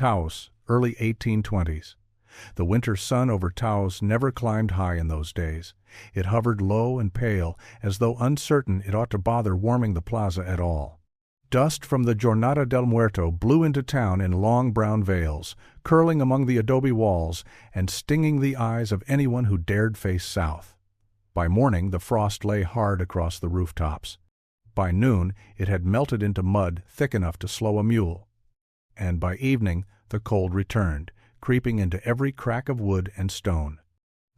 Taos, early 1820s. The winter sun over Taos never climbed high in those days. It hovered low and pale, as though uncertain it ought to bother warming the plaza at all. Dust from the Jornada del Muerto blew into town in long brown veils, curling among the adobe walls and stinging the eyes of anyone who dared face south. By morning the frost lay hard across the rooftops. By noon it had melted into mud thick enough to slow a mule. And by evening the cold returned, creeping into every crack of wood and stone.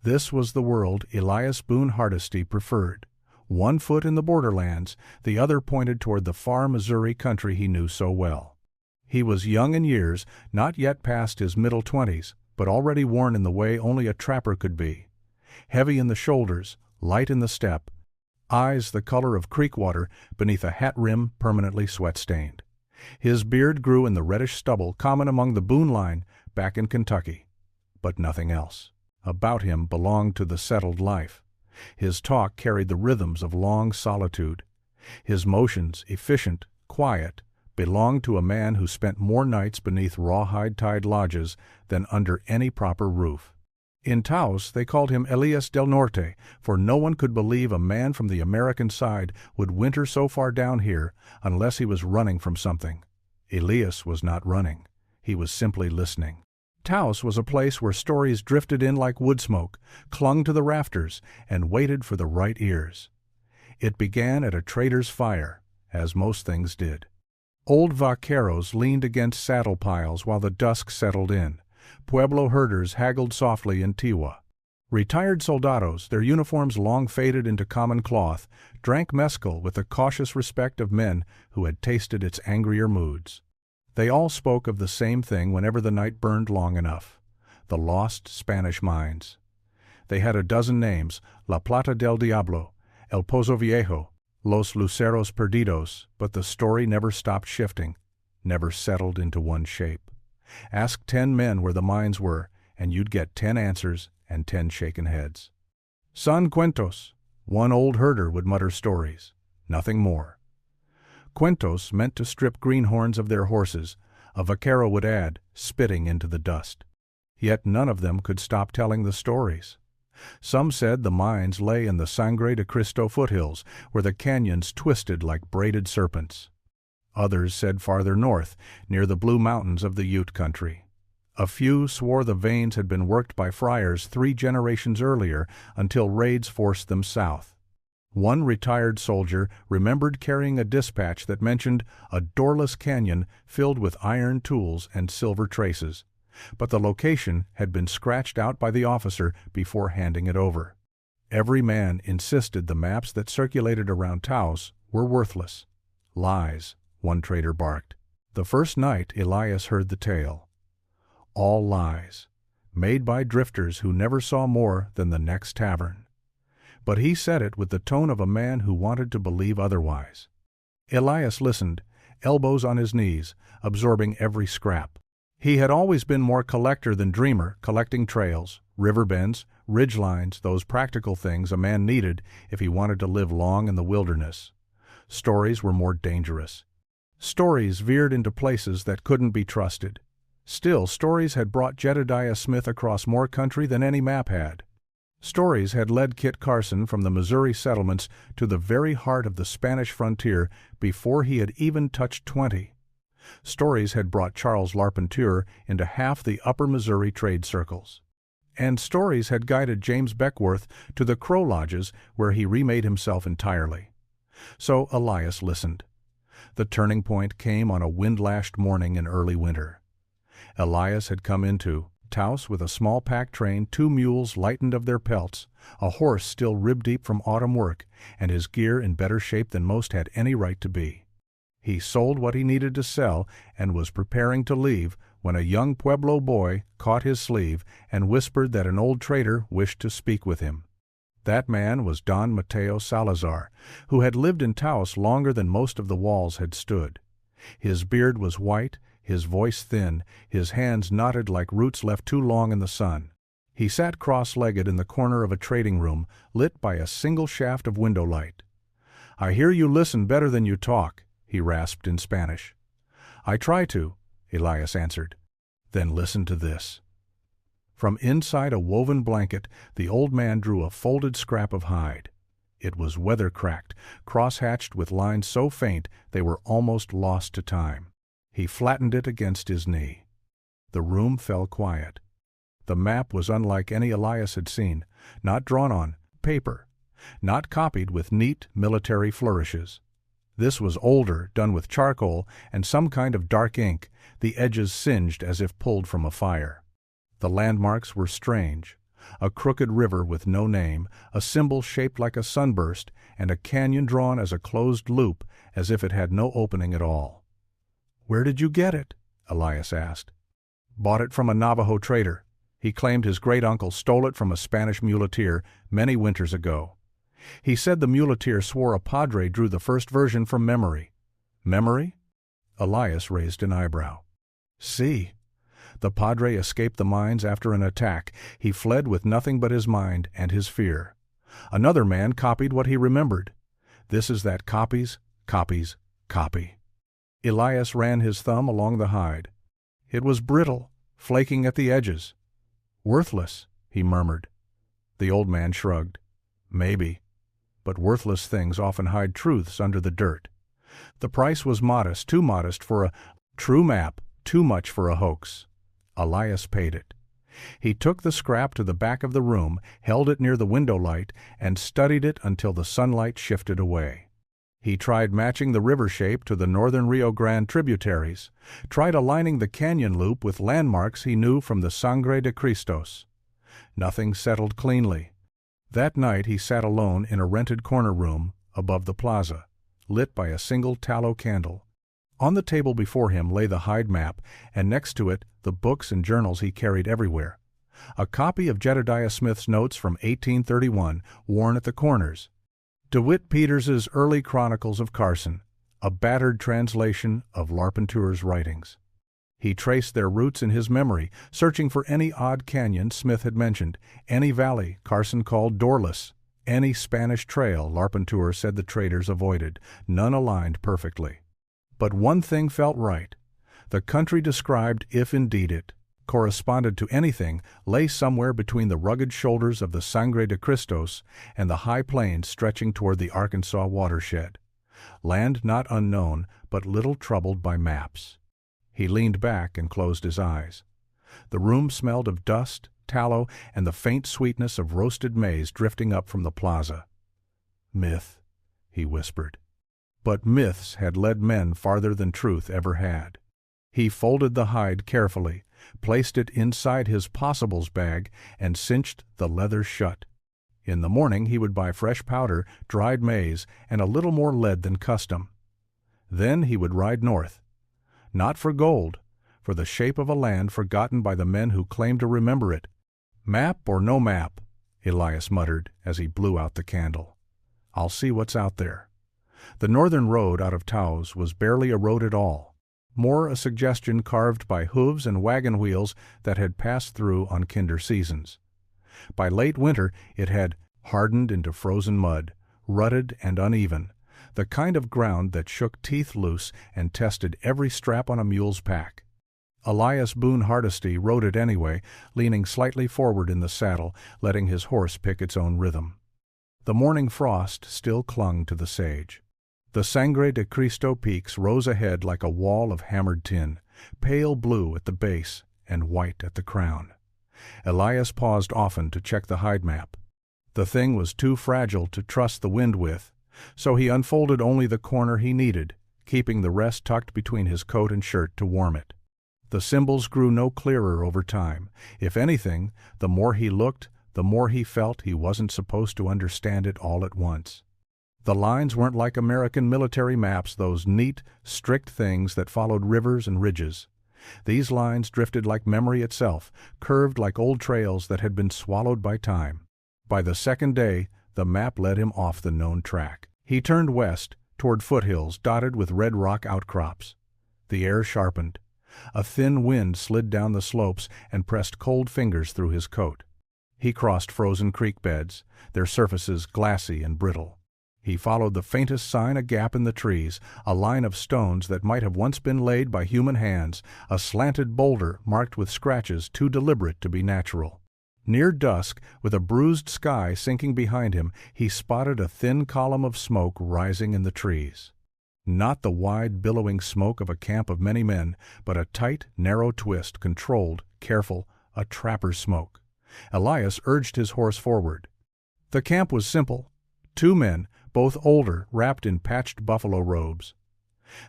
This was the world Elias Boone Hardesty preferred. One foot in the borderlands, the other pointed toward the far Missouri country he knew so well. He was young in years, not yet past his middle 20s, but already worn in the way only a trapper could be. Heavy in the shoulders, light in the step, eyes the color of creek water beneath a hat rim permanently sweat-stained. His beard grew in the reddish stubble common among the Boone line back in Kentucky. But nothing else about him belonged to the settled life. His talk carried the rhythms of long solitude. His motions, efficient, quiet, belonged to a man who spent more nights beneath rawhide-tied lodges than under any proper roof. In Taos they called him Elias del Norte, for no one could believe a man from the American side would winter so far down here unless he was running from something. Elias was not running. He was simply listening. Taos was a place where stories drifted in like wood smoke, clung to the rafters, and waited for the right ears. It began at a trader's fire, as most things did. Old vaqueros leaned against saddle piles while the dusk settled in. Pueblo herders haggled softly in Tiwa. Retired soldados, their uniforms long faded into common cloth, drank mezcal with the cautious respect of men who had tasted its angrier moods. They all spoke of the same thing whenever the night burned long enough: the lost Spanish mines. They had a dozen names: La Plata del Diablo, El Pozo Viejo, Los Luceros Perdidos, but the story never stopped shifting, never settled into one shape. Ask 10 men where the mines were, and you'd get 10 answers and 10 shaken heads. Son cuentos, one old herder would mutter stories, nothing more. Cuentos meant to strip greenhorns of their horses, a vaquero would add, spitting into the dust. Yet none of them could stop telling the stories. Some said the mines lay in the Sangre de Cristo foothills, where the canyons twisted like braided serpents. Others said farther north, near the Blue Mountains of the Ute country. A few swore the veins had been worked by friars 3 generations earlier until raids forced them south. One retired soldier remembered carrying a dispatch that mentioned a doorless canyon filled with iron tools and silver traces, but the location had been scratched out by the officer before handing it over. Every man insisted the maps that circulated around Taos were worthless. Lies, one trader barked. The first night Elias heard the tale. All lies, made by drifters who never saw more than the next tavern. But he said it with the tone of a man who wanted to believe otherwise. Elias listened, elbows on his knees, absorbing every scrap. He had always been more collector than dreamer, collecting trails, river bends, ridge lines, those practical things a man needed if he wanted to live long in the wilderness. Stories were more dangerous. Stories veered into places that couldn't be trusted. Still, stories had brought Jedediah Smith across more country than any map had. Stories had led Kit Carson from the Missouri settlements to the very heart of the Spanish frontier before he had even touched 20. Stories had brought Charles Larpenteur into half the upper Missouri trade circles. And stories had guided James Beckworth to the Crow Lodges, where he remade himself entirely. So Elias listened. The turning point came on a wind-lashed morning in early winter. Elias had come into Taos with a small pack train, 2 mules lightened of their pelts, a horse still rib-deep from autumn work, and his gear in better shape than most had any right to be. He sold what he needed to sell and was preparing to leave when a young Pueblo boy caught his sleeve and whispered that an old trader wished to speak with him. That man was Don Mateo Salazar, who had lived in Taos longer than most of the walls had stood. His beard was white, his voice thin, his hands knotted like roots left too long in the sun. He sat cross-legged in the corner of a trading room, lit by a single shaft of window light. "I hear you listen better than you talk," he rasped in Spanish. "I try to," Elias answered. Then listen to this. From inside a woven blanket, the old man drew a folded scrap of hide. It was weather-cracked, cross-hatched with lines so faint they were almost lost to time. He flattened it against his knee. The room fell quiet. The map was unlike any Elias had seen, not drawn on paper, not copied with neat military flourishes. This was older, done with charcoal and some kind of dark ink, the edges singed as if pulled from a fire. The landmarks were strange. A crooked river with no name, a symbol shaped like a sunburst, and a canyon drawn as a closed loop, as if it had no opening at all. "Where did you get it?" Elias asked. "Bought it from a Navajo trader. He claimed his great-uncle stole it from a Spanish muleteer many winters ago. He said the muleteer swore a padre drew the first version from memory." "Memory?" Elias raised an eyebrow. "See. The padre escaped the mines after an attack. He fled with nothing but his mind and his fear. Another man copied what he remembered. This is that copy. Elias ran his thumb along the hide. It was brittle, flaking at the edges. "Worthless," he murmured. The old man shrugged. "Maybe. But worthless things often hide truths under the dirt. The price was modest, too modest for a true map, too much for a hoax." Elias paid it. He took the scrap to the back of the room, held it near the window light, and studied it until the sunlight shifted away. He tried matching the river shape to the northern Rio Grande tributaries, tried aligning the canyon loop with landmarks he knew from the Sangre de Cristos. Nothing settled cleanly. That night he sat alone in a rented corner room above the plaza, lit by a single tallow candle. On the table before him lay the hide map, and next to it the books and journals he carried everywhere. A copy of Jedediah Smith's notes from 1831, worn at the corners. DeWitt Peters's Early Chronicles of Carson, a battered translation of Larpenteur's writings. He traced their roots in his memory, searching for any odd canyon Smith had mentioned, any valley Carson called doorless, any Spanish trail Larpenteur said the traders avoided, none aligned perfectly. But one thing felt right. The country described, if indeed it corresponded to anything, lay somewhere between the rugged shoulders of the Sangre de Cristos and the high plains stretching toward the Arkansas watershed. Land not unknown, but little troubled by maps. He leaned back and closed his eyes. The room smelled of dust, tallow, and the faint sweetness of roasted maize drifting up from the plaza. "Myth," he whispered. But myths had led men farther than truth ever had. He folded the hide carefully, placed it inside his possibles bag, and cinched the leather shut. In the morning he would buy fresh powder, dried maize, and a little more lead than custom. Then he would ride north. Not for gold, for the shape of a land forgotten by the men who claimed to remember it. "Map or no map," Elias muttered as he blew out the candle. "I'll see what's out there." The northern road out of Taos was barely a road at all, more a suggestion carved by hooves and wagon wheels that had passed through on kinder seasons. By late winter it had hardened into frozen mud, rutted and uneven, the kind of ground that shook teeth loose and tested every strap on a mule's pack. Elias Boone Hardesty rode it anyway, leaning slightly forward in the saddle, letting his horse pick its own rhythm. The morning frost still clung to the sage. The Sangre de Cristo peaks rose ahead like a wall of hammered tin, pale blue at the base and white at the crown. Elias paused often to check the hide map. The thing was too fragile to trust the wind with, so he unfolded only the corner he needed, keeping the rest tucked between his coat and shirt to warm it. The symbols grew no clearer over time. If anything, the more he looked, the more he felt he wasn't supposed to understand it all at once. The lines weren't like American military maps, those neat, strict things that followed rivers and ridges. These lines drifted like memory itself, curved like old trails that had been swallowed by time. By the second day, the map led him off the known track. He turned west, toward foothills dotted with red rock outcrops. The air sharpened. A thin wind slid down the slopes and pressed cold fingers through his coat. He crossed frozen creek beds, their surfaces glassy and brittle. He followed the faintest sign, a gap in the trees, a line of stones that might have once been laid by human hands, a slanted boulder marked with scratches too deliberate to be natural. Near dusk, with a bruised sky sinking behind him, he spotted a thin column of smoke rising in the trees. Not the wide, billowing smoke of a camp of many men, but a tight, narrow twist, controlled, careful, a trapper's smoke. Elias urged his horse forward. The camp was simple. 2 men, both older, wrapped in patched buffalo robes.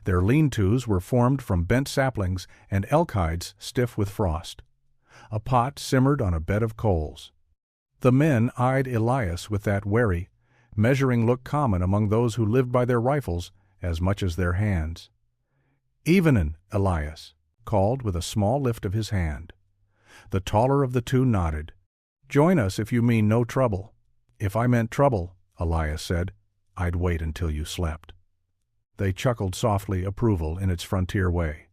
Their lean-tos were formed from bent saplings and elk hides stiff with frost. A pot simmered on a bed of coals. The men eyed Elias with that wary, measuring look common among those who lived by their rifles as much as their hands. "Evenin'," Elias called with a small lift of his hand. The taller of the 2 nodded. "Join us if you mean no trouble." "If I meant trouble," Elias said, "I'd wait until you slept." They chuckled softly approval in its frontier way.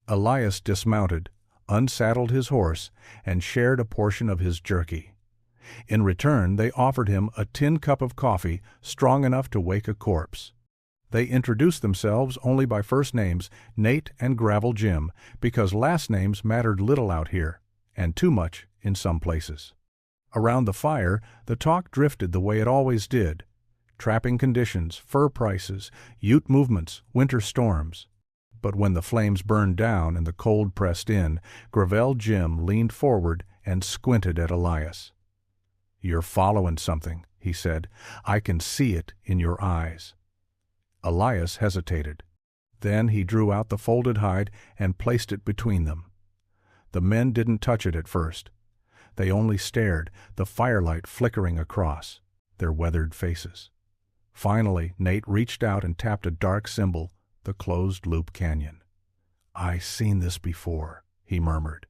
Elias dismounted, unsaddled his horse, and shared a portion of his jerky. In return, they offered him a tin cup of coffee strong enough to wake a corpse. They introduced themselves only by first names, Nate and Gravel Jim, because last names mattered little out here, and too much in some places. Around the fire, the talk drifted the way it always did. Trapping conditions, fur prices, ute movements, winter storms. But when the flames burned down and the cold pressed in, Gravel Jim leaned forward and squinted at Elias. "You're following something," he said. "I can see it in your eyes." Elias hesitated. Then he drew out the folded hide and placed it between them. The men didn't touch it at first. They only stared, the firelight flickering across their weathered faces. Finally, Nate reached out and tapped a dark symbol, the closed-loop canyon. "I seen this before," he murmured.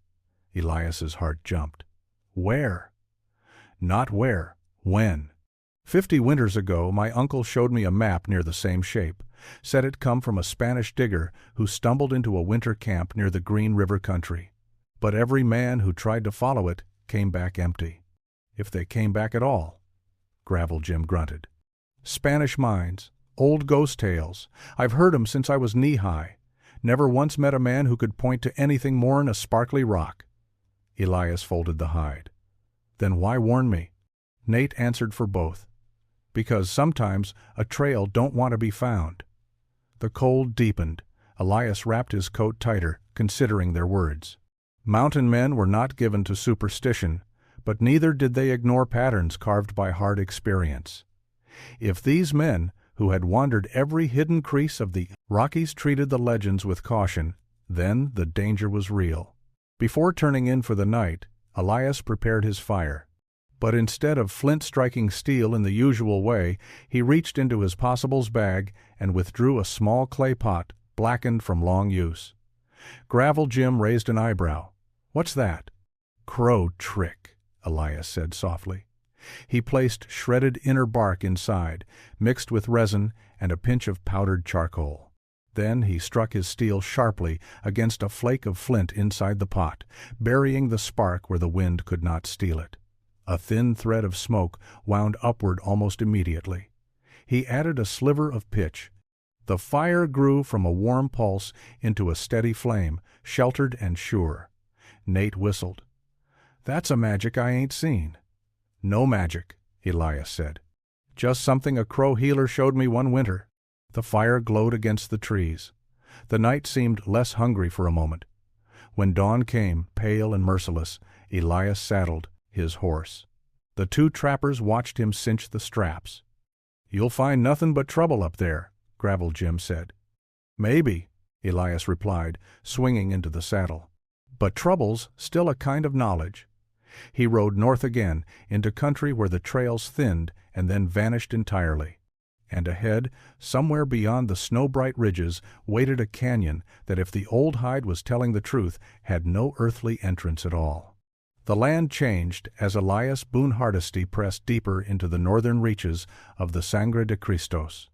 Elias's heart jumped. "Where?" "Not where. When. 50 winters ago, my uncle showed me a map near the same shape, said it come from a Spanish digger who stumbled into a winter camp near the Green River country. But every man who tried to follow it came back empty. If they came back at all." Gravel Jim grunted. "Spanish mines, old ghost tales. I've heard 'em since I was knee-high. Never once met a man who could point to anything more'n a sparkly rock." Elias folded the hide. "Then why warn me?" Nate answered for both. "Because sometimes a trail don't want to be found." The cold deepened. Elias wrapped his coat tighter, considering their words. Mountain men were not given to superstition, but neither did they ignore patterns carved by hard experience. If these men, who had wandered every hidden crease of the Rockies, treated the legends with caution, then the danger was real. Before turning in for the night, Elias prepared his fire. But instead of flint striking steel in the usual way, he reached into his possibles bag and withdrew a small clay pot, blackened from long use. Gravel Jim raised an eyebrow. "What's that?" "Crow trick," Elias said softly. He placed shredded inner bark inside, mixed with resin and a pinch of powdered charcoal. Then he struck his steel sharply against a flake of flint inside the pot, burying the spark where the wind could not steal it. A thin thread of smoke wound upward almost immediately. He added a sliver of pitch. The fire grew from a warm pulse into a steady flame, sheltered and sure. Nate whistled. "That's a magic I ain't seen." "No magic," Elias said. "Just something a crow healer showed me one winter." The fire glowed against the trees. The night seemed less hungry for a moment. When dawn came, pale and merciless, Elias saddled his horse. The 2 trappers watched him cinch the straps. "You'll find nothing but trouble up there," Gravel Jim said. "Maybe," Elias replied, swinging into the saddle. "But trouble's still a kind of knowledge." He rode north again, into country where the trails thinned and then vanished entirely. And ahead, somewhere beyond the snow-bright ridges, waited a canyon that, if the old hide was telling the truth, had no earthly entrance at all. The land changed as Elias Boone Hardesty pressed deeper into the northern reaches of the Sangre de Cristos.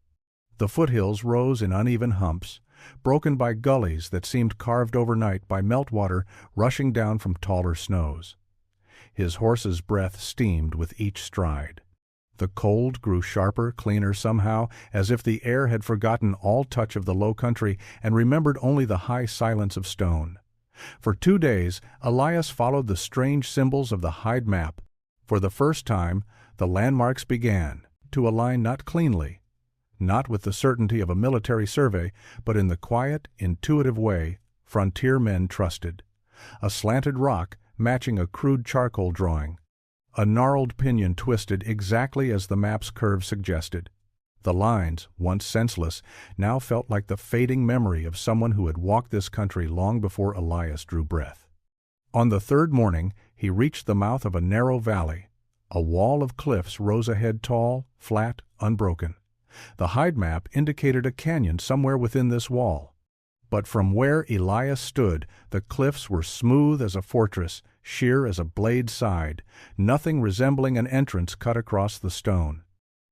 The foothills rose in uneven humps, broken by gullies that seemed carved overnight by meltwater rushing down from taller snows. His horse's breath steamed with each stride. The cold grew sharper, cleaner somehow, as if the air had forgotten all touch of the low country and remembered only the high silence of stone. For 2 days, Elias followed the strange symbols of the hide map. For the first time, the landmarks began to align not cleanly, not with the certainty of a military survey, but in the quiet, intuitive way frontier men trusted. A slanted rock matching a crude charcoal drawing. A gnarled pinyon twisted exactly as the map's curve suggested. The lines, once senseless, now felt like the fading memory of someone who had walked this country long before Elias drew breath. On the 3rd morning, he reached the mouth of a narrow valley. A wall of cliffs rose ahead, tall, flat, unbroken. The hide map indicated a canyon somewhere within this wall. But from where Elias stood, the cliffs were smooth as a fortress, sheer as a blade's side, nothing resembling an entrance cut across the stone.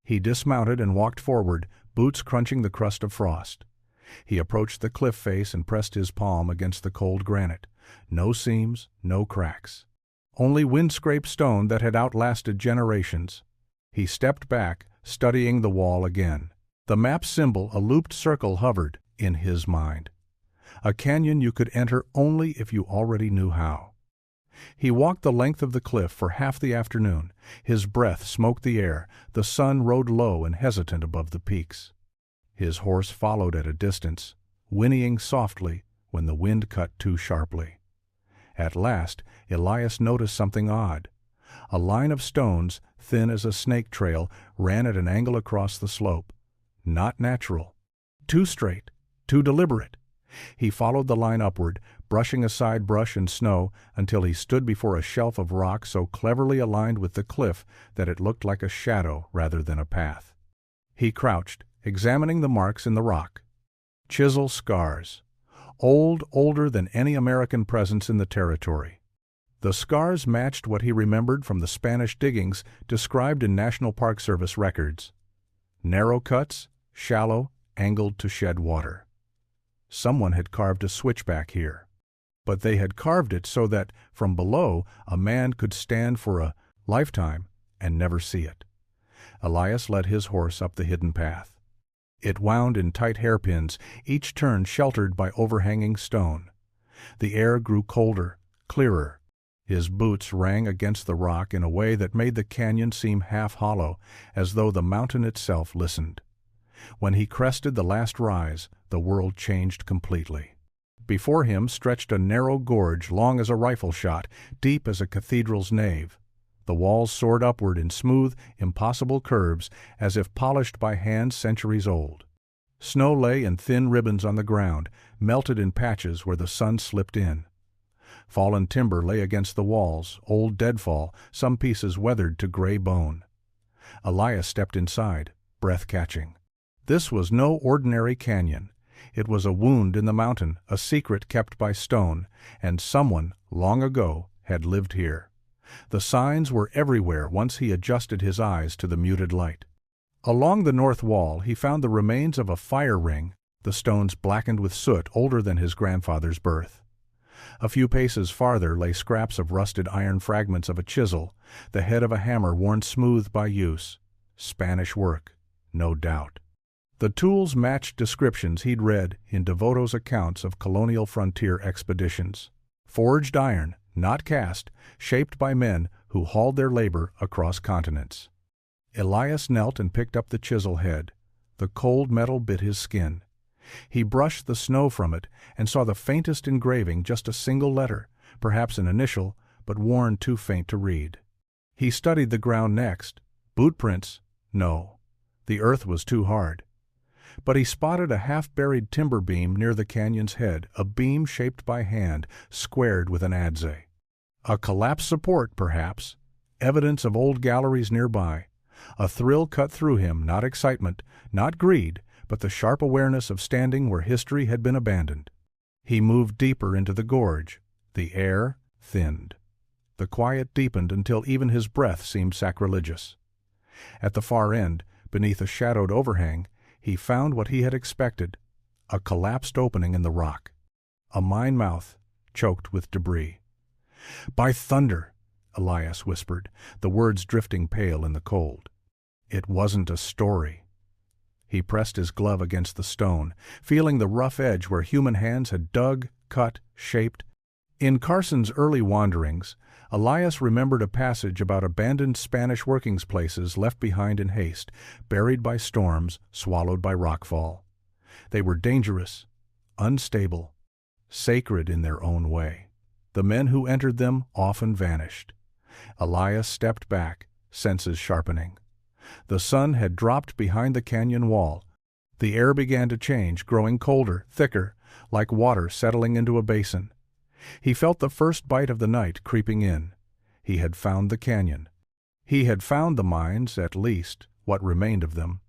He dismounted and walked forward, boots crunching the crust of frost. He approached the cliff face and pressed his palm against the cold granite. No seams, no cracks. Only wind-scraped stone that had outlasted generations. He stepped back, studying the wall again. The map's symbol, a looped circle, hovered in his mind. A canyon you could enter only if you already knew how. He walked the length of the cliff for half the afternoon. His breath smoked the air. The sun rode low and hesitant above the peaks. His horse followed at a distance, whinnying softly when the wind cut too sharply. At last, Elias noticed something odd. A line of stones, thin as a snake trail, ran at an angle across the slope. Not natural. Too straight. Too deliberate. He followed the line upward, brushing aside brush and snow, until he stood before a shelf of rock so cleverly aligned with the cliff that it looked like a shadow rather than a path. He crouched, examining the marks in the rock. Chisel scars. Older than any American presence in the territory. The scars matched what he remembered from the Spanish diggings described in National Park Service records. Narrow cuts, shallow, angled to shed water. Someone had carved a switchback here. But they had carved it so that, from below, a man could stand for a lifetime and never see it. Elias led his horse up the hidden path. It wound in tight hairpins, each turn sheltered by overhanging stone. The air grew colder, clearer. His boots rang against the rock in a way that made the canyon seem half hollow, as though the mountain itself listened. When he crested the last rise, the world changed completely. Before him stretched a narrow gorge long as a rifle shot, deep as a cathedral's nave. The walls soared upward in smooth, impossible curves, as if polished by hands centuries old. Snow lay in thin ribbons on the ground, melted in patches where the sun slipped in. Fallen timber lay against the walls, old deadfall, some pieces weathered to gray bone. Elias stepped inside, breath catching. This was no ordinary canyon. It was a wound in the mountain, a secret kept by stone, and someone, long ago, had lived here. The signs were everywhere once he adjusted his eyes to the muted light. Along the north wall he found the remains of a fire ring, the stones blackened with soot older than his grandfather's birth. A few paces farther lay scraps of rusted iron fragments of a chisel, the head of a hammer worn smooth by use. Spanish work, no doubt. The tools matched descriptions he'd read in Devoto's accounts of colonial frontier expeditions. Forged iron, not cast, shaped by men who hauled their labor across continents. Elias knelt and picked up the chisel head. The cold metal bit his skin. He brushed the snow from it and saw the faintest engraving, just a single letter, perhaps an initial, but worn too faint to read. He studied the ground next. Bootprints? No. The earth was too hard. But he spotted a half-buried timber beam near the canyon's head, a beam shaped by hand, squared with an adze. A collapsed support, perhaps, evidence of old galleries nearby. A thrill cut through him, not excitement, not greed, but the sharp awareness of standing where history had been abandoned. He moved deeper into the gorge. The air thinned. The quiet deepened until even his breath seemed sacrilegious. At the far end, beneath a shadowed overhang, he found what he had expected, a collapsed opening in the rock. A mine mouth, choked with debris. "By thunder!" Elias whispered, the words drifting pale in the cold. It wasn't a story. He pressed his glove against the stone, feeling the rough edge where human hands had dug, cut, shaped. In Carson's early wanderings, Elias remembered a passage about abandoned Spanish working places left behind in haste, buried by storms, swallowed by rockfall. They were dangerous, unstable, sacred in their own way. The men who entered them often vanished. Elias stepped back, senses sharpening. The sun had dropped behind the canyon wall. The air began to change, growing colder, thicker, like water settling into a basin. He felt the first bite of the night creeping in. He had found the canyon. He had found the mines, at least, what remained of them.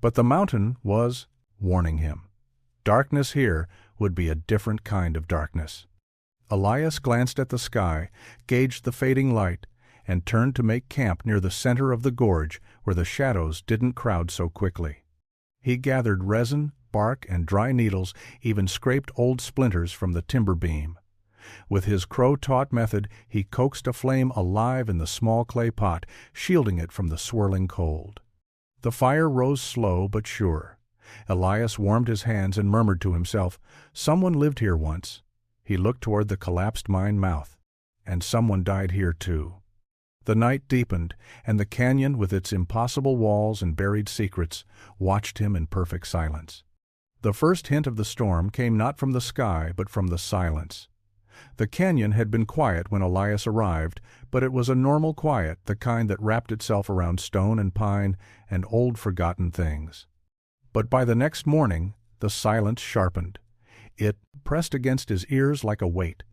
But the mountain was warning him. Darkness here would be a different kind of darkness. Elias glanced at the sky, gauged the fading light, and turned to make camp near the center of the gorge where the shadows didn't crowd so quickly. He gathered resin, bark, and dry needles, even scraped old splinters from the timber beam. With his crow-taught method, he coaxed a flame alive in the small clay pot, shielding it from the swirling cold. The fire rose slow but sure. Elias warmed his hands and murmured to himself, "Someone lived here once." He looked toward the collapsed mine mouth. And someone died here too. The night deepened, and the canyon, with its impossible walls and buried secrets, watched him in perfect silence. The first hint of the storm came not from the sky, but from the silence. The canyon had been quiet when Elias arrived, but it was a normal quiet, the kind that wrapped itself around stone and pine and old forgotten things. But by the next morning, the silence sharpened. It pressed against his ears like a weight.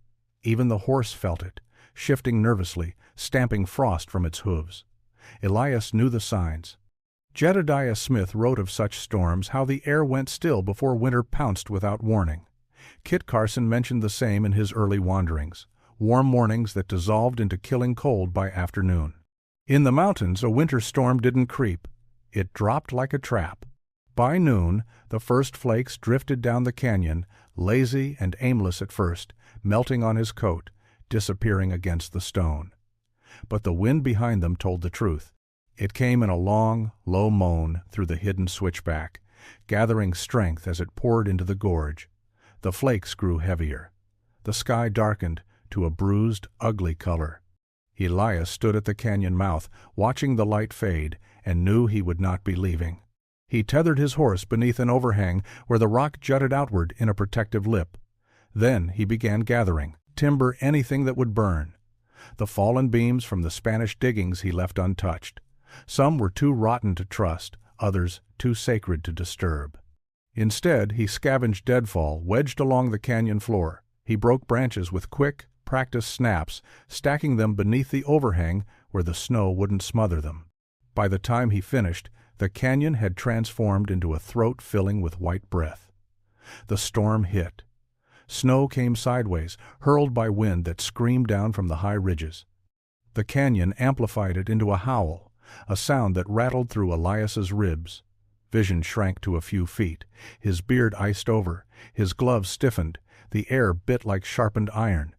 Even the horse felt it, shifting nervously, stamping frost from its hooves. Elias knew the signs. Jedediah Smith wrote of such storms how the air went still before winter pounced without warning. Kit Carson mentioned the same in his early wanderings, warm mornings that dissolved into killing cold by afternoon. In the mountains, a winter storm didn't creep. It dropped like a trap. By noon, the first flakes drifted down the canyon, lazy and aimless at first, melting on his coat, disappearing against the stone. But the wind behind them told the truth. It came in a long, low moan through the hidden switchback, gathering strength as it poured into the gorge. The flakes grew heavier. The sky darkened to a bruised, ugly color. Elias stood at the canyon mouth, watching the light fade, and knew he would not be leaving. He tethered his horse beneath an overhang where the rock jutted outward in a protective lip. Then he began gathering timber, anything that would burn. The fallen beams from the Spanish diggings he left untouched. Some were too rotten to trust, others too sacred to disturb. Instead, he scavenged deadfall wedged along the canyon floor. He broke branches with quick, practiced snaps, stacking them beneath the overhang where the snow wouldn't smother them. By the time he finished, the canyon had transformed into a throat filling with white breath. The storm hit. Snow came sideways, hurled by wind that screamed down from the high ridges. The canyon amplified it into a howl, a sound that rattled through Elias's ribs. Vision shrank to a few feet, his beard iced over, his gloves stiffened, the air bit like sharpened iron.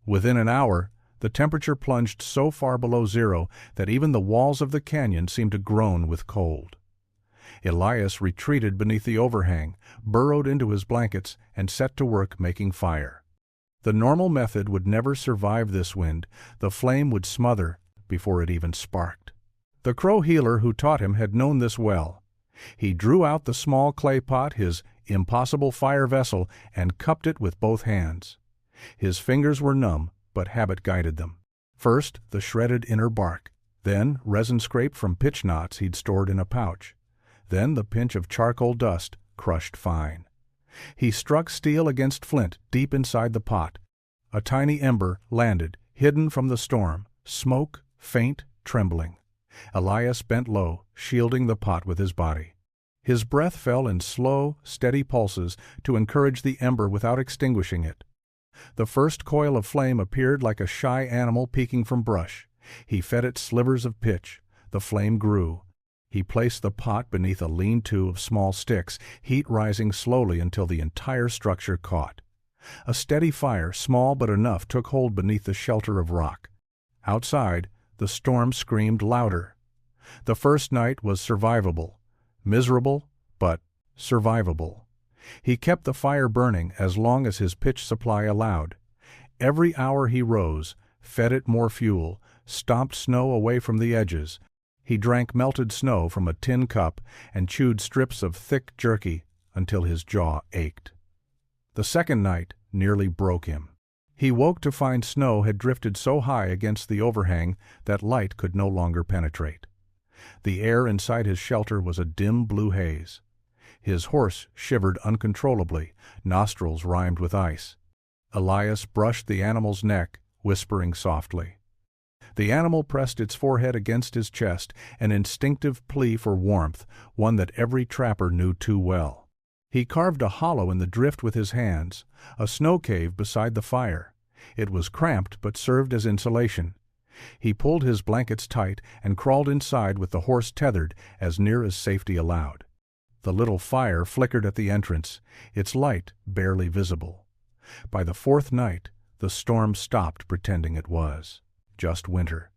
Within an hour, the temperature plunged so far below zero that even the walls of the canyon seemed to groan with cold. Elias retreated beneath the overhang, burrowed into his blankets, and set to work making fire. The normal method would never survive this wind. The flame would smother before it even sparked. The crow healer who taught him had known this well. He drew out the small clay pot, his impossible fire vessel, and cupped it with both hands. His fingers were numb, but habit guided them. First, the shredded inner bark. Then, resin scraped from pitch knots he'd stored in a pouch. Then the pinch of charcoal dust, crushed fine. He struck steel against flint deep inside the pot. A tiny ember landed, hidden from the storm, smoke, faint, trembling. Elias bent low, shielding the pot with his body. His breath fell in slow, steady pulses to encourage the ember without extinguishing it. The first coil of flame appeared like a shy animal peeking from brush. He fed it slivers of pitch. The flame grew. He placed the pot beneath a lean-to of small sticks, heat rising slowly until the entire structure caught. A steady fire, small but enough, took hold beneath the shelter of rock. Outside, the storm screamed louder. The first night was survivable. Miserable, but survivable. He kept the fire burning as long as his pitch supply allowed. Every hour he rose, fed it more fuel, stomped snow away from the edges. He drank melted snow from a tin cup and chewed strips of thick jerky until his jaw ached. The second night nearly broke him. He woke to find snow had drifted so high against the overhang that light could no longer penetrate. The air inside his shelter was a dim blue haze. His horse shivered uncontrollably, nostrils rimed with ice. Elias brushed the animal's neck, whispering softly. The animal pressed its forehead against his chest, an instinctive plea for warmth, one that every trapper knew too well. He carved a hollow in the drift with his hands, a snow cave beside the fire. It was cramped but served as insulation. He pulled his blankets tight and crawled inside with the horse tethered as near as safety allowed. The little fire flickered at the entrance, its light barely visible. By the fourth night, the storm stopped pretending it was just winter.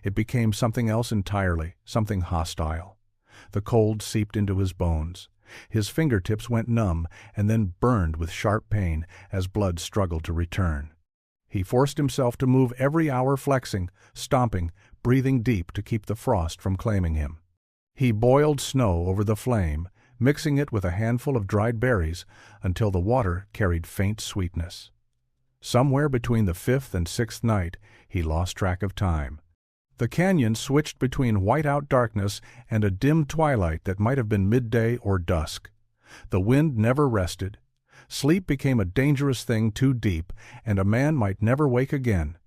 It became something else entirely, something hostile. The cold seeped into his bones. His fingertips went numb and then burned with sharp pain as blood struggled to return. He forced himself to move every hour, flexing, stomping, breathing deep to keep the frost from claiming him. He boiled snow over the flame, mixing it with a handful of dried berries until the water carried faint sweetness. Somewhere between the fifth and sixth night, he lost track of time. The canyon switched between white-out darkness and a dim twilight that might have been midday or dusk. The wind never rested. Sleep became a dangerous thing too deep, and a man might never wake again.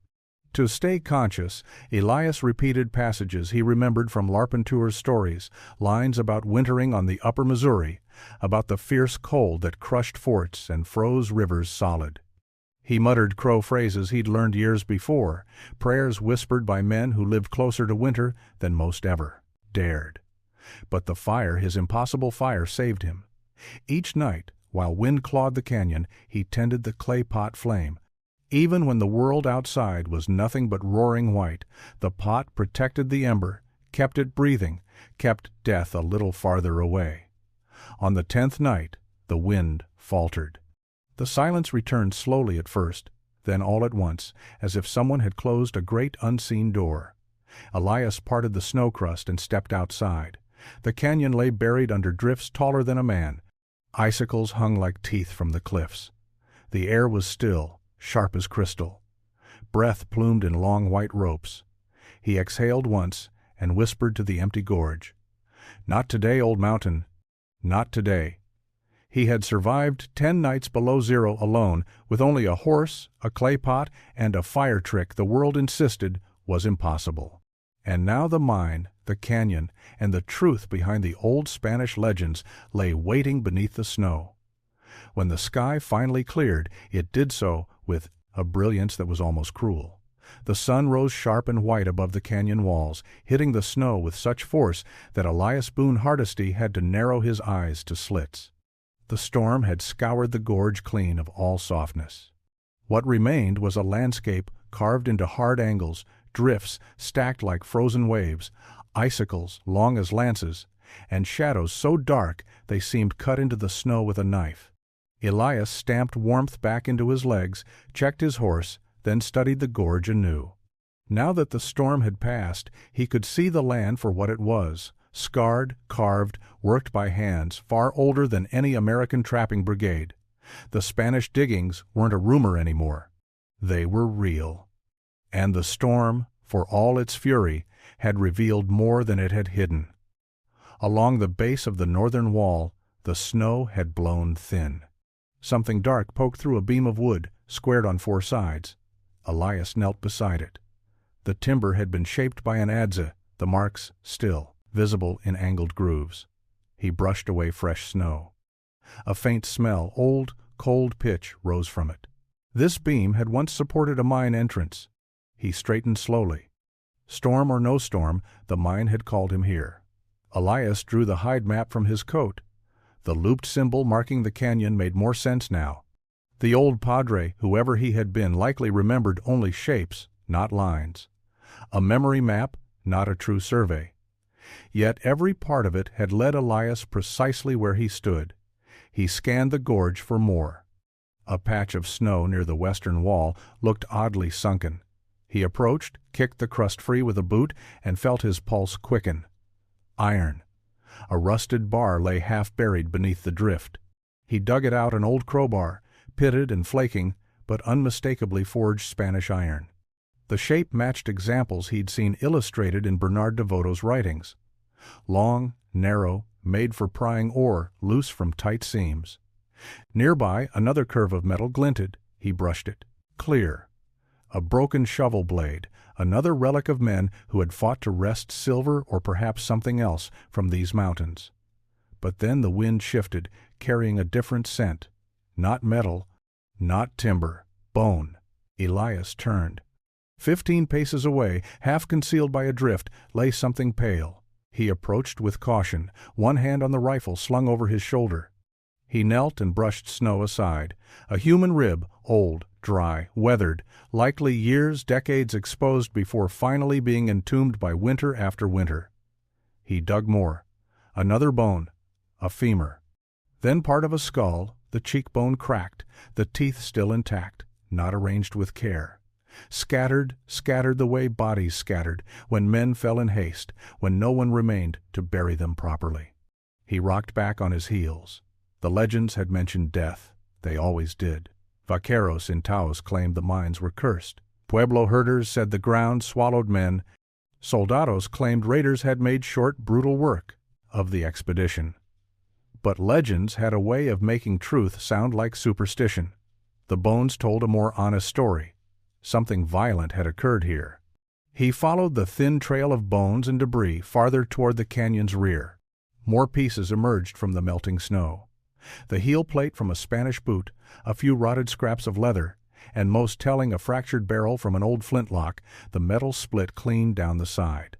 To stay conscious, Elias repeated passages he remembered from Larpenteur's stories, lines about wintering on the upper Missouri, about the fierce cold that crushed forts and froze rivers solid. He muttered Crow phrases he'd learned years before, prayers whispered by men who lived closer to winter than most ever dared. But the fire, his impossible fire, saved him. Each night, while wind clawed the canyon, he tended the clay pot flame. Even when the world outside was nothing but roaring white, the pot protected the ember, kept it breathing, kept death a little farther away. On the 10th night, the wind faltered. The silence returned slowly at first, then all at once, as if someone had closed a great unseen door. Elias parted the snow crust and stepped outside. The canyon lay buried under drifts taller than a man. Icicles hung like teeth from the cliffs. The air was still, sharp as crystal. Breath plumed in long white ropes. He exhaled once and whispered to the empty gorge, "Not today, old mountain. Not today." He had survived 10 nights below zero alone, with only a horse, a clay pot, and a fire trick the world insisted was impossible. And now the mine, the canyon, and the truth behind the old Spanish legends lay waiting beneath the snow. When the sky finally cleared, it did so with a brilliance that was almost cruel. The sun rose sharp and white above the canyon walls, hitting the snow with such force that Elias Boone Hardesty had to narrow his eyes to slits. The storm had scoured the gorge clean of all softness. What remained was a landscape carved into hard angles, drifts stacked like frozen waves, icicles long as lances, and shadows so dark they seemed cut into the snow with a knife. Elias stamped warmth back into his legs, checked his horse, then studied the gorge anew. Now that the storm had passed, he could see the land for what it was, scarred, carved, worked by hands far older than any American trapping brigade. The Spanish diggings weren't a rumor anymore. They were real. And the storm, for all its fury, had revealed more than it had hidden. Along the base of the northern wall, the snow had blown thin. Something dark poked through a beam of wood, squared on 4 sides. Elias knelt beside it. The timber had been shaped by an adze, the marks still visible in angled grooves. He brushed away fresh snow. A faint smell, old, cold pitch, rose from it. This beam had once supported a mine entrance. He straightened slowly. Storm or no storm, the mine had called him here. Elias drew the hide map from his coat. The looped symbol marking the canyon made more sense now. The old padre, whoever he had been, likely remembered only shapes, not lines. A memory map, not a true survey. Yet every part of it had led Elias precisely where he stood. He scanned the gorge for more. A patch of snow near the western wall looked oddly sunken. He approached, kicked the crust free with a boot, and felt his pulse quicken. Iron. A rusted bar lay half-buried beneath the drift. He dug it out, an old crowbar, pitted and flaking, but unmistakably forged Spanish iron. The shape matched examples he'd seen illustrated in Bernard Devoto's writings. Long, narrow, made for prying ore, loose from tight seams. Nearby, another curve of metal glinted. He brushed it. Clear. A broken shovel blade, another relic of men who had fought to wrest silver or perhaps something else from these mountains. But then the wind shifted, carrying a different scent. Not metal, not timber, bone. Elias turned. 15 paces away, half concealed by a drift, lay something pale. He approached with caution, one hand on the rifle slung over his shoulder. He knelt and brushed snow aside. A human rib, old, dry, weathered, likely years, decades exposed before finally being entombed by winter after winter. He dug more. Another bone, a femur. Then part of a skull, the cheekbone cracked, the teeth still intact, not arranged with care. Scattered the way bodies scattered, when men fell in haste, when no one remained to bury them properly. He rocked back on his heels. The legends had mentioned death. They always did. Vaqueros in Taos claimed the mines were cursed. Pueblo herders said the ground swallowed men. Soldados claimed raiders had made short, brutal work of the expedition. But legends had a way of making truth sound like superstition. The bones told a more honest story. Something violent had occurred here. He followed the thin trail of bones and debris farther toward the canyon's rear. More pieces emerged from the melting snow. The heel plate from a Spanish boot, a few rotted scraps of leather, and most telling a fractured barrel from an old flintlock, the metal split clean down the side.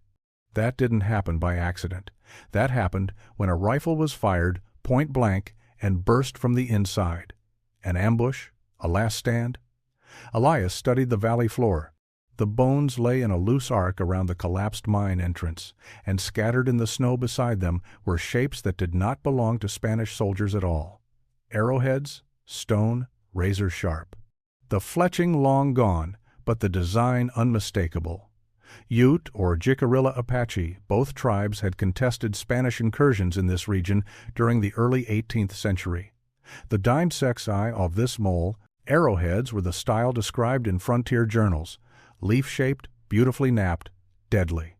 That didn't happen by accident. That happened when a rifle was fired, point blank, and burst from the inside. An ambush? A last stand? Elias studied the valley floor. The bones lay in a loose arc around the collapsed mine entrance, and scattered in the snow beside them were shapes that did not belong to Spanish soldiers at all. Arrowheads, stone, razor sharp. The fletching long gone, but the design unmistakable. Ute or Jicarilla Apache, both tribes had contested Spanish incursions in this region during the early 18th century. The dindsex-eye of this mole, arrowheads were the style described in frontier journals, leaf-shaped, beautifully napped, deadly.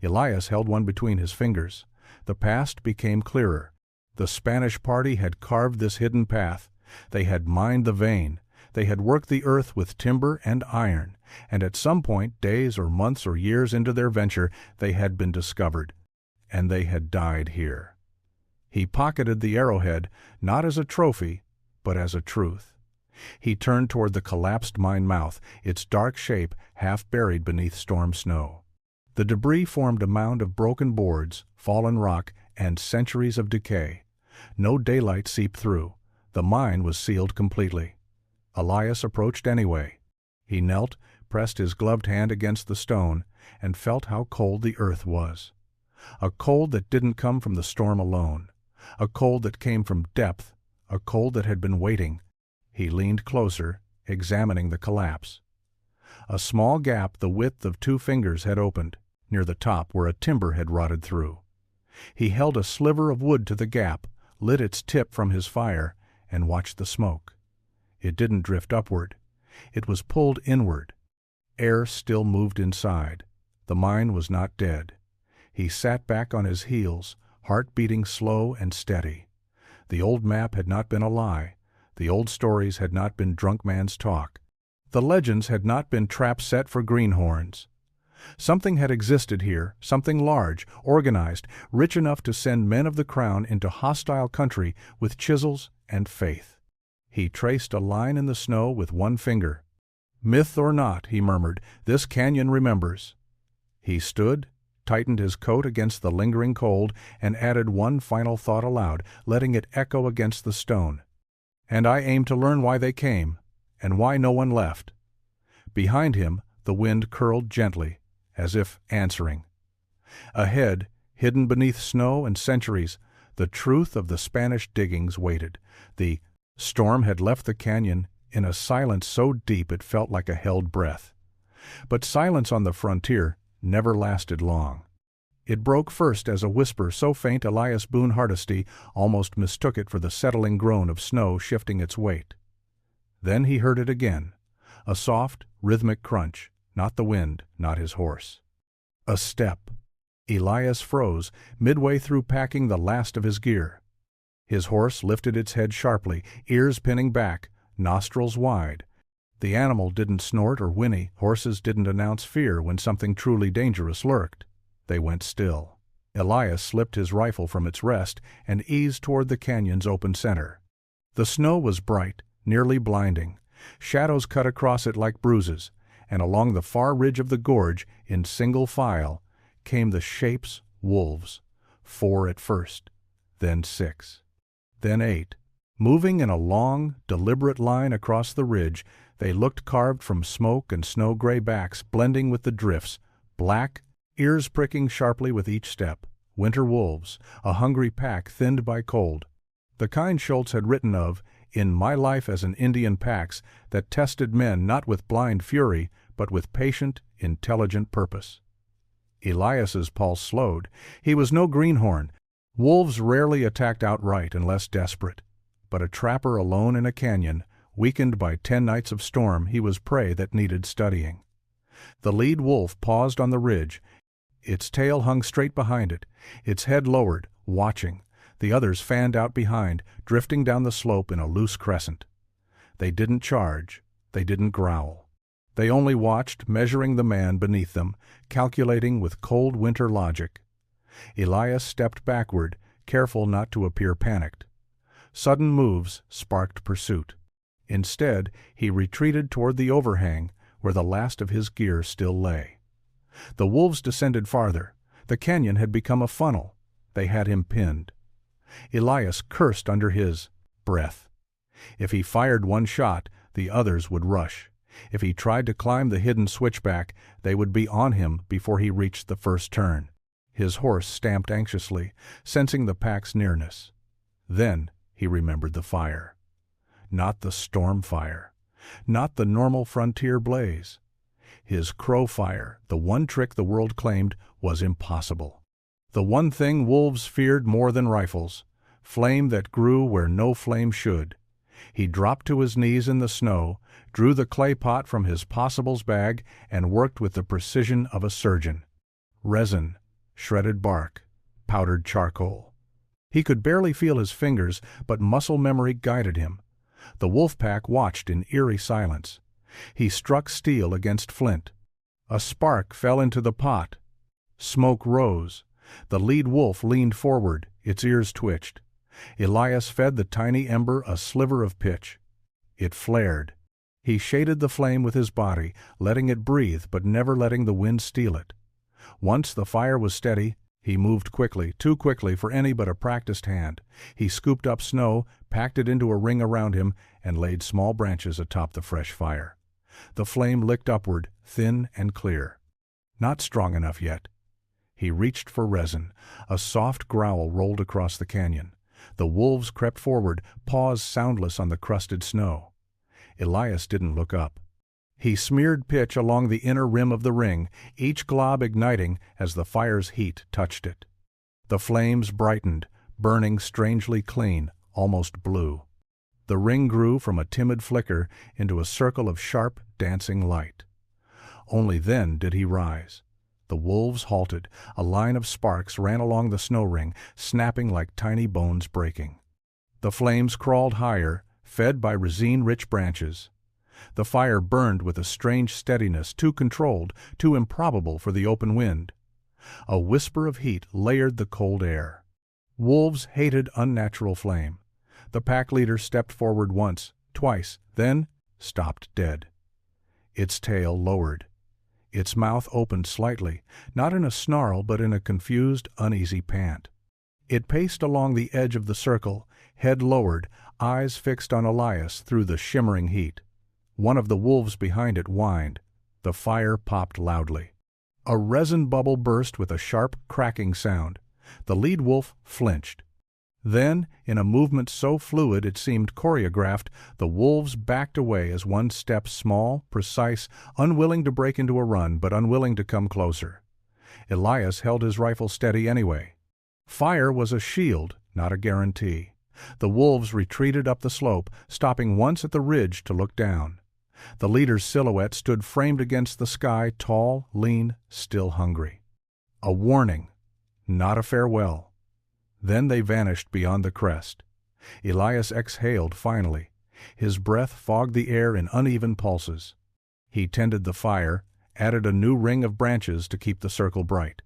Elias held one between his fingers. The past became clearer. The Spanish party had carved this hidden path. They had mined the vein. They had worked the earth with timber and iron, and at some point, days or months or years into their venture, they had been discovered. And they had died here. He pocketed the arrowhead, not as a trophy, but as a truth. He turned toward the collapsed mine mouth, its dark shape half buried beneath storm snow. The debris formed a mound of broken boards, fallen rock, and centuries of decay. No daylight seeped through. The mine was sealed completely. Elias approached anyway. He knelt, pressed his gloved hand against the stone, and felt how cold the earth was. A cold that didn't come from the storm alone. A cold that came from depth. A cold that had been waiting. He leaned closer, examining the collapse. A small gap the width of 2 fingers had opened, near the top where a timber had rotted through. He held a sliver of wood to the gap, lit its tip from his fire, and watched the smoke. It didn't drift upward. It was pulled inward. Air still moved inside. The mine was not dead. He sat back on his heels, heart beating slow and steady. The old map had not been a lie. The old stories had not been drunk man's talk. The legends had not been traps set for greenhorns. Something had existed here, something large, organized, rich enough to send men of the crown into hostile country with chisels and faith. He traced a line in the snow with one finger. Myth or not, he murmured, this canyon remembers. He stood, tightened his coat against the lingering cold, and added one final thought aloud, letting it echo against the stone. And I aim to learn why they came, and why no one left. Behind him, the wind curled gently, as if answering. Ahead, Hidden beneath snow and centuries, the truth of the Spanish diggings waited. The storm had left the canyon in a silence so deep it felt like a held breath. But silence on the frontier never lasted long. It broke first as a whisper so faint Elias Boone Hardesty almost mistook it for the settling groan of snow shifting its weight. Then he heard it again, a soft, rhythmic crunch, not the wind, not his horse. A step. Elias froze, midway through packing the last of his gear. His horse lifted its head sharply, ears pinning back, nostrils wide. The animal didn't snort or whinny. Horses didn't announce fear when something truly dangerous lurked. They went still. Elias slipped his rifle from its rest and eased toward the canyon's open center. The snow was bright, nearly blinding. Shadows cut across it like bruises, and along the far ridge of the gorge, in single file, came the shapes, wolves. 4 at first, then 6, then 8. Moving in a long, deliberate line across the ridge, they looked carved from smoke and snow-gray backs blending with the drifts, black, ears pricking sharply with each step. Winter wolves, a hungry pack thinned by cold. The kind Schultz had written of, in My Life as an Indian Pax, that tested men not with blind fury, but with patient, intelligent purpose. Elias's pulse slowed. He was no greenhorn. Wolves rarely attacked outright unless desperate. But a trapper alone in a canyon, weakened by 10 nights of storm, he was prey that needed studying. The lead wolf paused on the ridge. Its tail hung straight behind it, its head lowered, watching. The others fanned out behind, drifting down the slope in a loose crescent. They didn't charge. They didn't growl. They only watched, measuring the man beneath them, calculating with cold winter logic. Elias stepped backward, careful not to appear panicked. Sudden moves sparked pursuit. Instead, he retreated toward the overhang, where the last of his gear still lay. The wolves descended farther. The canyon had become a funnel. They had him pinned. Elias cursed under his breath. If he fired one shot, the others would rush. If he tried to climb the hidden switchback, they would be on him before he reached the first turn. His horse stamped anxiously, sensing the pack's nearness. Then he remembered the fire. Not the storm fire. Not the normal frontier blaze. His crow fire, the one trick the world claimed, was impossible. The one thing wolves feared more than rifles, flame that grew where no flame should. He dropped to his knees in the snow, drew the clay pot from his possibles bag, and worked with the precision of a surgeon. Resin, shredded bark, powdered charcoal. He could barely feel his fingers, but muscle memory guided him. The wolf pack watched in eerie silence. He struck steel against flint. A spark fell into the pot. Smoke rose. The lead wolf leaned forward, its ears twitched. Elias fed the tiny ember a sliver of pitch. It flared. He shaded the flame with his body, letting it breathe but never letting the wind steal it. Once the fire was steady, he moved quickly, too quickly for any but a practiced hand. He scooped up snow, packed it into a ring around him, and laid small branches atop the fresh fire. The flame licked upward, thin and clear. Not strong enough yet. He reached for resin. A soft growl rolled across the canyon. The wolves crept forward, paws soundless on the crusted snow. Elias didn't look up. He smeared pitch along the inner rim of the ring, each glob igniting as the fire's heat touched it. The flames brightened, burning strangely clean, almost blue. The ring grew from a timid flicker into a circle of sharp, dancing light. Only then did he rise. The wolves halted. A line of sparks ran along the snow ring, snapping like tiny bones breaking. The flames crawled higher, fed by resin-rich branches. The fire burned with a strange steadiness, too controlled, too improbable for the open wind. A whisper of heat layered the cold air. Wolves hated unnatural flame. The pack leader stepped forward once, twice, then stopped dead. Its tail lowered. Its mouth opened slightly, not in a snarl but in a confused, uneasy pant. It paced along the edge of the circle, head lowered, eyes fixed on Elias through the shimmering heat. One of the wolves behind it whined. The fire popped loudly. A resin bubble burst with a sharp, cracking sound. The lead wolf flinched. Then, in a movement so fluid it seemed choreographed, the wolves backed away as one step, small, precise, unwilling to break into a run but unwilling to come closer. Elias held his rifle steady anyway. Fire was a shield, not a guarantee. The wolves retreated up the slope, stopping once at the ridge to look down. The leader's silhouette stood framed against the sky, tall, lean, still hungry. A warning, not a farewell. Then they vanished beyond the crest. Elias exhaled finally. His breath fogged the air in uneven pulses. He tended the fire, added a new ring of branches to keep the circle bright.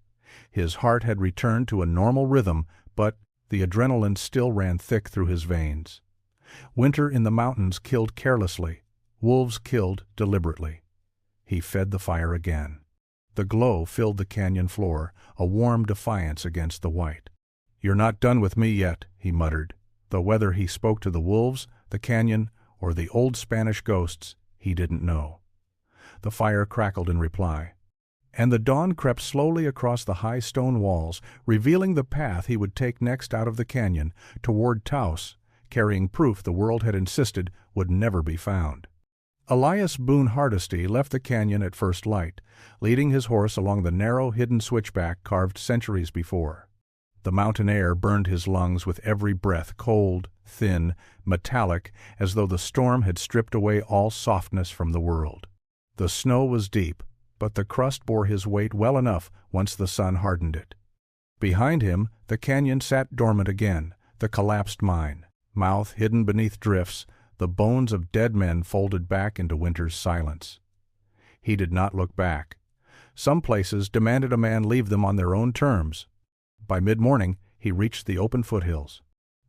His heart had returned to a normal rhythm, but the adrenaline still ran thick through his veins. Winter in the mountains killed carelessly. Wolves killed deliberately. He fed the fire again. The glow filled the canyon floor, a warm defiance against the white. "You're not done with me yet," he muttered, though whether he spoke to the wolves, the canyon, or the old Spanish ghosts, he didn't know. The fire crackled in reply, and the dawn crept slowly across the high stone walls, revealing the path he would take next out of the canyon, toward Taos, carrying proof the world had insisted would never be found. Elias Boone Hardesty left the canyon at first light, leading his horse along the narrow, hidden switchback carved centuries before. The mountain air burned his lungs with every breath, cold, thin, metallic, as though the storm had stripped away all softness from the world. The snow was deep, but the crust bore his weight well enough once the sun hardened it. Behind him, the canyon sat dormant again, the collapsed mine, mouth hidden beneath drifts, the bones of dead men folded back into winter's silence. He did not look back. Some places demanded a man leave them on their own terms. By mid-morning, he reached the open foothills.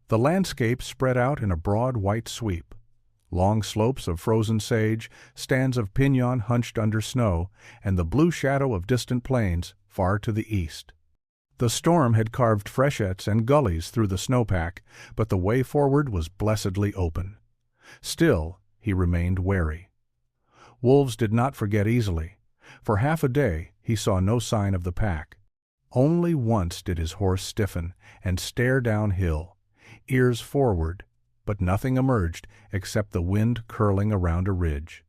The landscape spread out in a broad white sweep. Long slopes of frozen sage, stands of pinon hunched under snow, and the blue shadow of distant plains far to the east. The storm had carved freshets and gullies through the snowpack, but the way forward was blessedly open. Still, he remained wary. Wolves did not forget easily. For half a day, he saw no sign of the pack. Only once did his horse stiffen and stare downhill, ears forward, but nothing emerged except the wind curling around a ridge.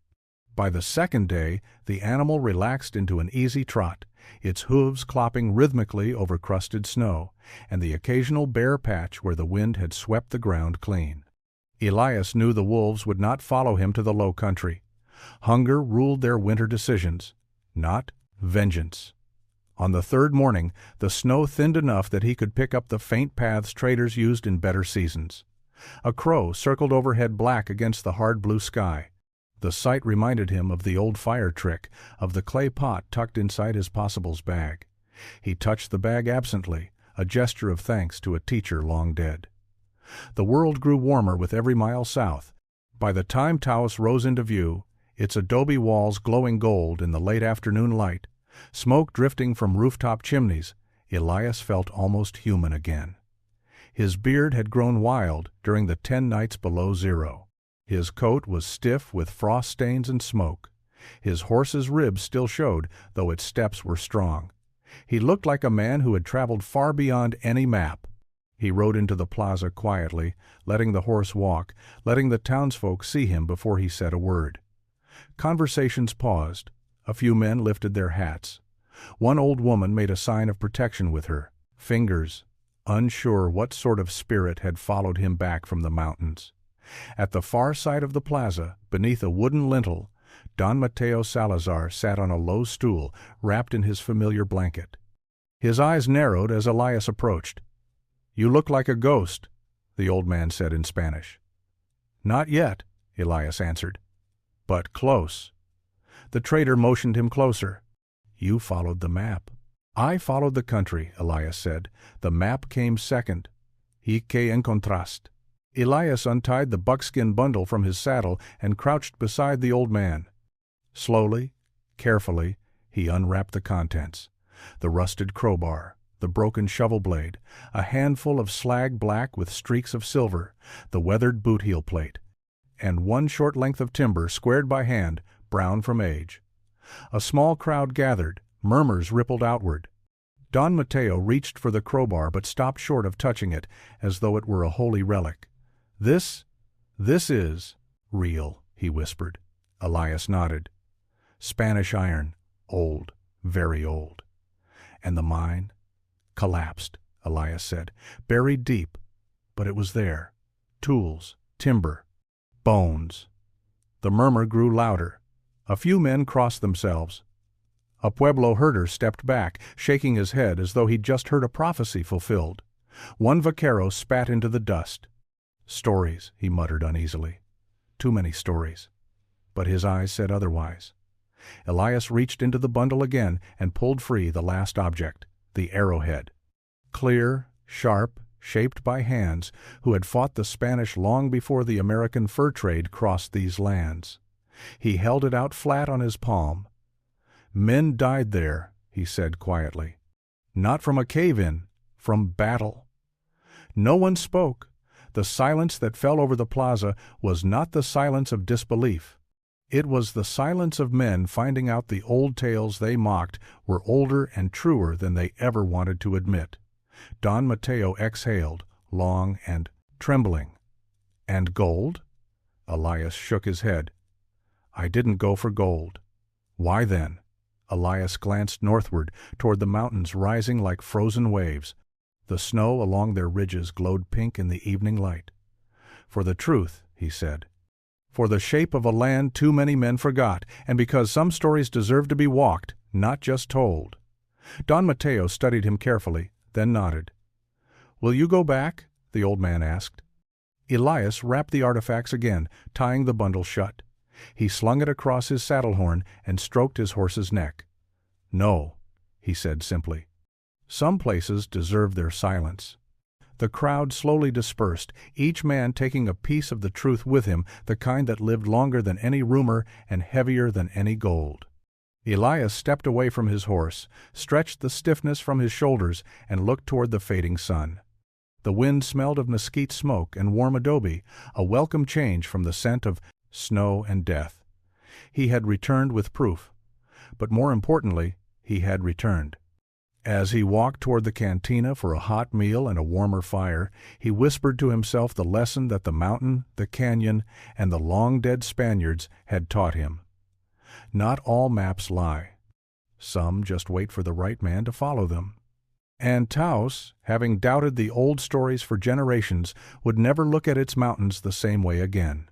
By the second day, the animal relaxed into an easy trot, its hooves clopping rhythmically over crusted snow, and the occasional bare patch where the wind had swept the ground clean. Elias knew the wolves would not follow him to the low country. Hunger ruled their winter decisions, not vengeance. On the third morning, the snow thinned enough that he could pick up the faint paths traders used in better seasons. A crow circled overhead black against the hard blue sky. The sight reminded him of the old fire trick, of the clay pot tucked inside his possibles bag. He touched the bag absently, a gesture of thanks to a teacher long dead. The world grew warmer with every mile south. By the time Taos rose into view, its adobe walls glowing gold in the late afternoon light, smoke drifting from rooftop chimneys, Elias felt almost human again. His beard had grown wild during the 10 nights below zero. His coat was stiff with frost stains and smoke. His horse's ribs still showed, though its steps were strong. He looked like a man who had traveled far beyond any map. He rode into the plaza quietly, letting the horse walk, letting the townsfolk see him before he said a word. Conversations paused. A few men lifted their hats. One old woman made a sign of protection with her fingers, unsure what sort of spirit had followed him back from the mountains. At the far side of the plaza, beneath a wooden lintel, Don Mateo Salazar sat on a low stool, wrapped in his familiar blanket. His eyes narrowed as Elias approached. "You look like a ghost," the old man said in Spanish. "Not yet," Elias answered. "But close." The trader motioned him closer. "You followed the map." "I followed the country," Elias said. "The map came second." "Y que encontraste?" Elias untied the buckskin bundle from his saddle and crouched beside the old man. Slowly, carefully, he unwrapped the contents. The rusted crowbar, the broken shovel blade, a handful of slag black with streaks of silver, the weathered boot heel plate, and one short length of timber squared by hand, brown from age. A small crowd gathered, murmurs rippled outward. Don Mateo reached for the crowbar but stopped short of touching it, as though it were a holy relic. This is real," he whispered. Elias nodded. "Spanish iron, old, very old." "And the mine?" "Collapsed," Elias said. "Buried deep, but it was there. Tools, timber, bones." The murmur grew louder. A few men crossed themselves. A Pueblo herder stepped back, shaking his head as though he'd just heard a prophecy fulfilled. One vaquero spat into the dust. "Stories," he muttered uneasily. "Too many stories." But his eyes said otherwise. Elias reached into the bundle again and pulled free the last object, the arrowhead. Clear, sharp, shaped by hands who had fought the Spanish long before the American fur trade crossed these lands. He held it out flat on his palm. "Men died there," he said quietly. "Not from a cave-in, from battle." No one spoke. The silence that fell over the plaza was not the silence of disbelief. It was the silence of men finding out the old tales they mocked were older and truer than they ever wanted to admit. Don Mateo exhaled, long and trembling. "And gold?" Elias shook his head. "I didn't go for gold." "Why then?" Elias glanced northward, toward the mountains rising like frozen waves. The snow along their ridges glowed pink in the evening light. "For the truth," he said. "For the shape of a land too many men forgot, and because some stories deserve to be walked, not just told." Don Mateo studied him carefully, then nodded. "Will you go back?" the old man asked. Elias wrapped the artifacts again, tying the bundle shut. He slung it across his saddle horn and stroked his horse's neck. "No," he said simply. "Some places deserve their silence." The crowd slowly dispersed, each man taking a piece of the truth with him, the kind that lived longer than any rumor and heavier than any gold. Elias stepped away from his horse, stretched the stiffness from his shoulders, and looked toward the fading sun. The wind smelled of mesquite smoke and warm adobe, a welcome change from the scent of snow and death. He had returned with proof. But more importantly, he had returned. As he walked toward the cantina for a hot meal and a warmer fire, he whispered to himself the lesson that the mountain, the canyon, and the long-dead Spaniards had taught him. Not all maps lie. Some just wait for the right man to follow them. And Taos, having doubted the old stories for generations, would never look at its mountains the same way again.